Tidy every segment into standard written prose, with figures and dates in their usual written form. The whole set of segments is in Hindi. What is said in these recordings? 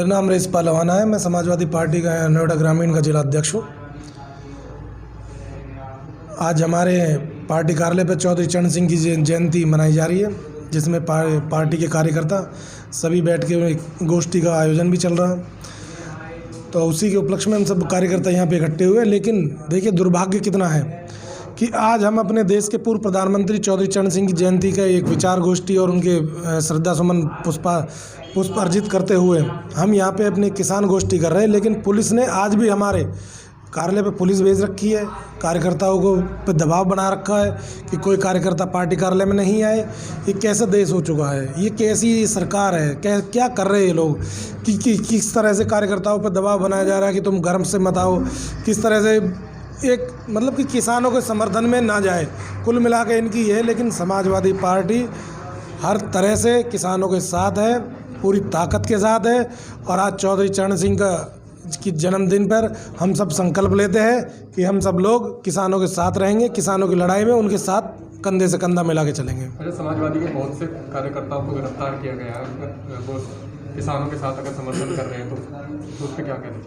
मेरा नाम रेस पहलवाना है। मैं समाजवादी पार्टी का नोएडा ग्रामीण का जिला अध्यक्ष हूँ। आज हमारे पार्टी कार्यालय पर चौधरी चरण सिंह की जयंती मनाई जा रही है, जिसमें पार्टी के कार्यकर्ता सभी बैठ के एक गोष्ठी का आयोजन भी चल रहा है। तो उसी के उपलक्ष्य में हम सब कार्यकर्ता यहाँ पे इकट्ठे हुए। लेकिन देखिए दुर्भाग्य कितना है कि आज हम अपने देश के पूर्व प्रधानमंत्री चौधरी चरण सिंह की जयंती का एक विचार गोष्ठी और उनके श्रद्धा सुमन पुष्प अर्जित करते हुए हम यहाँ पे अपनी किसान गोष्ठी कर रहे हैं। लेकिन पुलिस ने आज भी हमारे कार्यालय पे पुलिस भेज रखी है, कार्यकर्ताओं को पे दबाव बना रखा है कि कोई कार्यकर्ता पार्टी कार्यालय में नहीं आए। ये कैसा देश हो चुका है, ये कैसी सरकार है, क्या कर रहे हैं ये लोग कि किस तरह से कार्यकर्ताओं पर दबाव बनाया जा रहा है कि तुम घर से मत आओ, किस तरह से एक मतलब कि किसानों के समर्थन में ना जाए। कुल मिला के इनकी ये है। लेकिन समाजवादी पार्टी हर तरह से किसानों के साथ है, पूरी ताकत के साथ है। और आज चौधरी चरण सिंह की जन्मदिन पर हम सब संकल्प लेते हैं कि हम सब लोग किसानों के साथ रहेंगे, किसानों की लड़ाई में उनके साथ कंधे से कंधा मिला के चलेंगे। अच्छा, समाजवादी के बहुत से कार्यकर्ताओं को गिरफ्तार किया गया है, वो किसानों के साथ अगर समर्थन कर रहे हैं तो उस पर क्या कहें?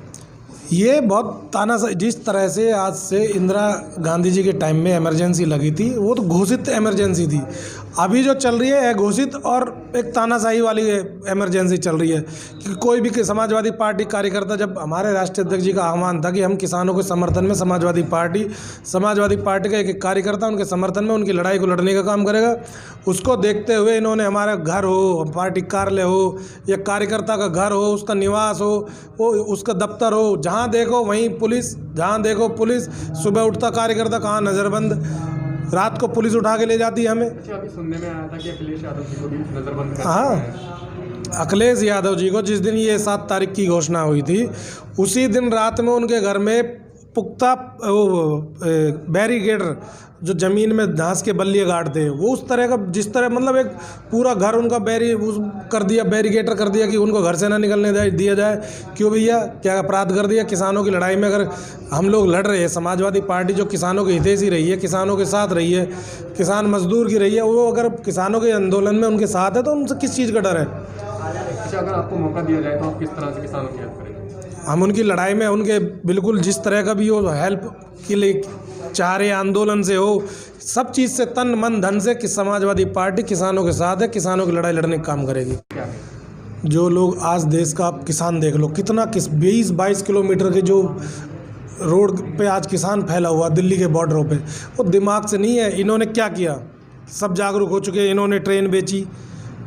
ये बहुत तानाशाही, जिस तरह से आज से इंदिरा गांधी जी के टाइम में इमरजेंसी लगी थी, वो तो घोषित इमरजेंसी थी। अभी जो चल रही है घोषित और एक तानाशाही वाली इमरजेंसी चल रही है कि कोई भी समाजवादी पार्टी कार्यकर्ता, जब हमारे राष्ट्रीय अध्यक्ष जी का आह्वान था कि हम किसानों के समर्थन में समाजवादी पार्टी का एक कार्यकर्ता उनके समर्थन में उनकी लड़ाई को लड़ने का काम करेगा, उसको देखते हुए इन्होंने हमारा घर हो, पार्टी कार्यालय हो या कार्यकर्ता का घर हो, उसका निवास हो, वो उसका दफ्तर हो, जहाँ देखो वहीं पुलिस, जहाँ देखो पुलिस। सुबह उठता कार्यकर्ता कहाँ नज़रबंद, रात को पुलिस उठा के ले जाती है हमें। अच्छा, अभी सुनने में आया था कि अखिलेश यादव जी को भी नज़रबंद कर हाँ, अखिलेश यादव जी को जिस दिन ये 7 तारीख की घोषणा हुई थी, उसी दिन रात में उनके घर में पुख्ता बैरिकेडर जो ज़मीन में घास के बल्लिए गाड़ते हैं, वो उस तरह का, जिस तरह मतलब एक पूरा घर उनका बैरिकेटर कर दिया कि उनको घर से ना निकलने दिया जाए। क्यों भैया, क्या अपराध कर दिया? किसानों की लड़ाई में अगर हम लोग लड़ रहे हैं, समाजवादी पार्टी जो किसानों के हितैषी रही है, किसानों के साथ रही है, किसान मजदूर की रही है, वो अगर किसानों के आंदोलन में उनके साथ है तो उनसे किस चीज़ का डर है? अच्छा, अगर आपको मौका दिया जाए तो आप किस तरह से किसानों की हेल्प करेंगे? हम उनकी लड़ाई में उनके बिल्कुल जिस तरह का भी हो हेल्प के लिए चाह रहे, आंदोलन से हो, सब चीज़ से तन मन धन से कि समाजवादी पार्टी किसानों के साथ है, किसानों की लड़ाई लड़ने का काम करेगी। जो लोग आज देश का आप किसान देख लो, कितना 20-22 किलोमीटर के जो रोड पे आज किसान फैला हुआ दिल्ली के बॉर्डरों पे, वो दिमाग से नहीं है। इन्होंने क्या किया? सब जागरूक हो चुके हैं। इन्होंने ट्रेन बेची,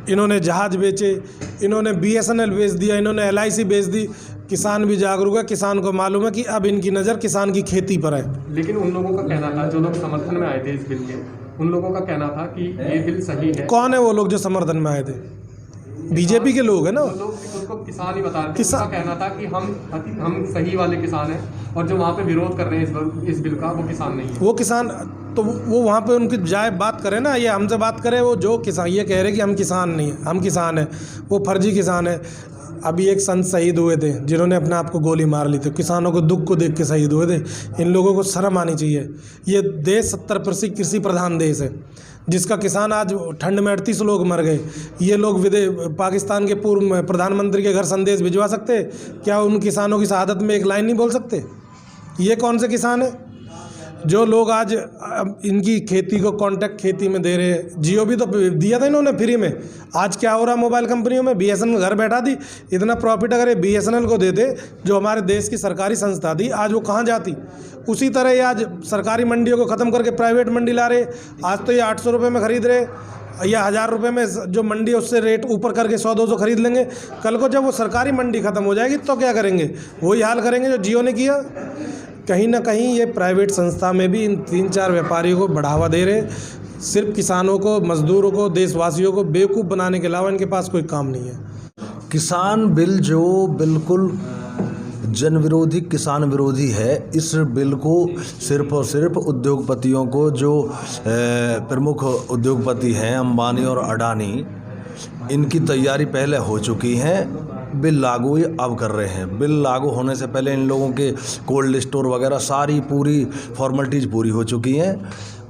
इन्होंने जहाज़ बेचे, इन्होंने BSNL बेच दिया, इन्होंने LIC बेच दी। किसान भी जागरूक है, किसान को मालूम है कि अब इनकी नज़र किसान की खेती पर है। लेकिन उन लोगों का कहना था, जो लोग समर्थन में आए थे इस बिल के, उन लोगों का कहना था कि ये बिल सही है। कौन है वो लोग जो समर्थन में आए थे? बीजेपी के लोग हैं ना। लोग उसको किसान ही बता रहे थे। उसका कहना था कि हम सही वाले किसान हैं, और जो वहाँ पे विरोध कर रहे हैं इस बिल का, वो किसान नहीं है। वो किसान तो वो वहाँ पे उनकी जाए बात करें ना, ये हमसे बात करें। वो जो किसान ये कह रहे कि हम किसान नहीं हैं, हम किसान हैं, वो फर्जी किसान है। अभी एक संत शहीद हुए थे जिन्होंने अपने आप को गोली मार ली थी, किसानों को दुख को देख के शहीद हुए थे। इन लोगों को शर्म आनी चाहिए। ये देश 70% कृषि प्रधान देश है, जिसका किसान आज ठंड में 38 लोग मर गए। ये लोग पाकिस्तान के पूर्व प्रधानमंत्री के घर संदेश भिजवा सकते? क्या उन किसानों की शहादत में एक लाइन नहीं बोल सकते? ये कौन से किसान है? जो लोग आज इनकी खेती को कॉन्ट्रैक्ट खेती में दे रहे हैं। जियो भी तो दिया था इन्होंने फ्री में। आज क्या हो रहा है मोबाइल कंपनियों में? BSNL घर बैठा दी। इतना प्रॉफिट अगर ये BSNL को देते, जो हमारे देश की सरकारी संस्था थी, आज वो कहाँ जाती? उसी तरह ये आज सरकारी मंडियों को ख़त्म करके प्राइवेट मंडी ला रहे। आज तो ये 800 रुपये में ख़रीद रहे या 1000 रुपये में जो मंडी है उससे रेट ऊपर करके 100-200 खरीद लेंगे। कल को जब वो सरकारी मंडी ख़त्म हो जाएगी तो क्या करेंगे? वही हाल करेंगे जो जियो ने किया। कहीं ना कहीं ये प्राइवेट संस्था में भी इन 3-4 व्यापारियों को बढ़ावा दे रहे। सिर्फ किसानों को, मजदूरों को, देशवासियों को बेवकूफ़ बनाने के अलावा इनके पास कोई काम नहीं है। किसान बिल जो बिल्कुल जन विरोधी, किसान विरोधी है, इस बिल को सिर्फ और सिर्फ उद्योगपतियों को, जो प्रमुख उद्योगपति हैं अंबानी और अडानी, इनकी तैयारी पहले हो चुकी है। बिल लागू ये अब कर रहे हैं। बिल लागू होने से पहले इन लोगों के कोल्ड स्टोर वगैरह सारी पूरी फॉर्मेलिटीज़ पूरी हो चुकी हैं।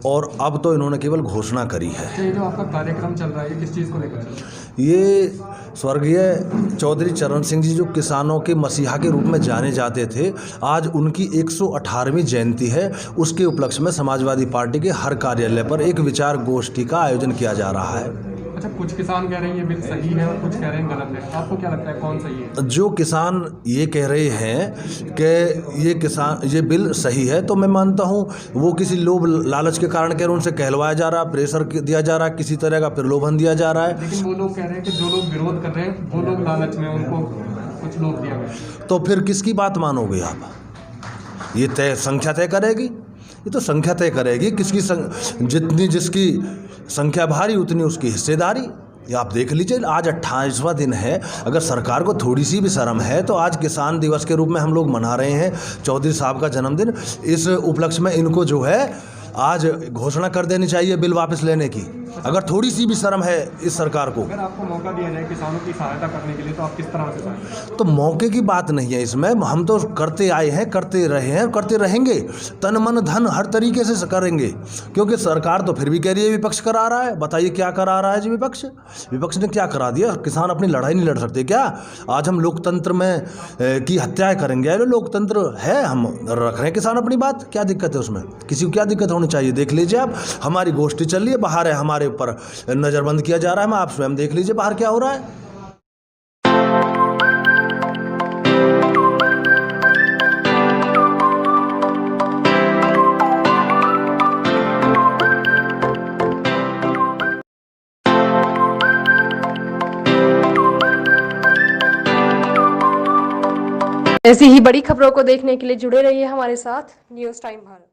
और अब तो इन्होंने केवल घोषणा करी है। अच्छा, ये जो आपका कार्यक्रम चल रहा है, ये किस चीज़ को लेकर चल रहा है? ये स्वर्गीय चौधरी चरण सिंह जी जो किसानों के मसीहा के रूप में जाने जाते थे, आज उनकी 118वीं जयंती है। उसके उपलक्ष्य में समाजवादी पार्टी के हर कार्यालय पर एक विचार गोष्ठी का आयोजन किया जा रहा है। अच्छा, कुछ किसान कह रहे हैं ये बिल सही है और कुछ कह रहे हैं गलत है। आपको क्या लगता है कौन सही है? जो किसान ये कह रहे हैं कि ये बिल सही है, तो मैं मानता हूँ वो किसी लोभ लालच के कारण कह रहे हैं, उनसे कहलवाया जा रहा है, प्रेशर दिया जा रहा है, किसी तरह का प्रलोभन दिया जा रहा है। लेकिन वो लोग कह रहे हैं कि जो लोग विरोध कर रहे हैं वो लोग लालच में, उनको कुछ लोभ दिया गया। तो फिर किसकी बात मानोगे आप? ये संख्या तय करेगी, ये तो संख्या तय करेगी जितनी जिसकी संख्या भारी उतनी उसकी हिस्सेदारी। ये आप देख लीजिए, आज 28वां दिन है। अगर सरकार को थोड़ी सी भी शर्म है तो आज किसान दिवस के रूप में हम लोग मना रहे हैं चौधरी साहब का जन्मदिन। इस उपलक्ष्य में इनको जो है आज घोषणा कर देनी चाहिए बिल वापस लेने की, अगर थोड़ी सी भी शर्म है इस सरकार को। अगर आपको मौका दिया जाए किसानों की सहायता करने के लिए तो आप किस तरह से चाहेंगे? तो मौके की बात नहीं है इसमें, हम तो करते आए हैं, करते रहे हैं, करते रहेंगे, तन मन धन हर तरीके से करेंगे। क्योंकि सरकार तो फिर भी कह रही है विपक्ष करा रहा है। बताइए क्या करा रहा है जी विपक्ष? विपक्ष ने क्या करा दिया? किसान अपनी लड़ाई नहीं लड़ सकते क्या? आज हम लोकतंत्र में की हत्याएं करेंगे? लोकतंत्र है, हम रख रहे हैं किसान अपनी बात, क्या दिक्कत है उसमें? किसी को क्या दिक्कत होनी चाहिए? देख लीजिए आप, हमारी गोष्ठी चल रही है, बाहर है हमारे ऊपर नजरबंद किया जा रहा है। आप स्वयं देख लीजिए बाहर क्या हो रहा है। ऐसी ही बड़ी खबरों को देखने के लिए जुड़े रहिए हमारे साथ न्यूज़ टाइम भारत।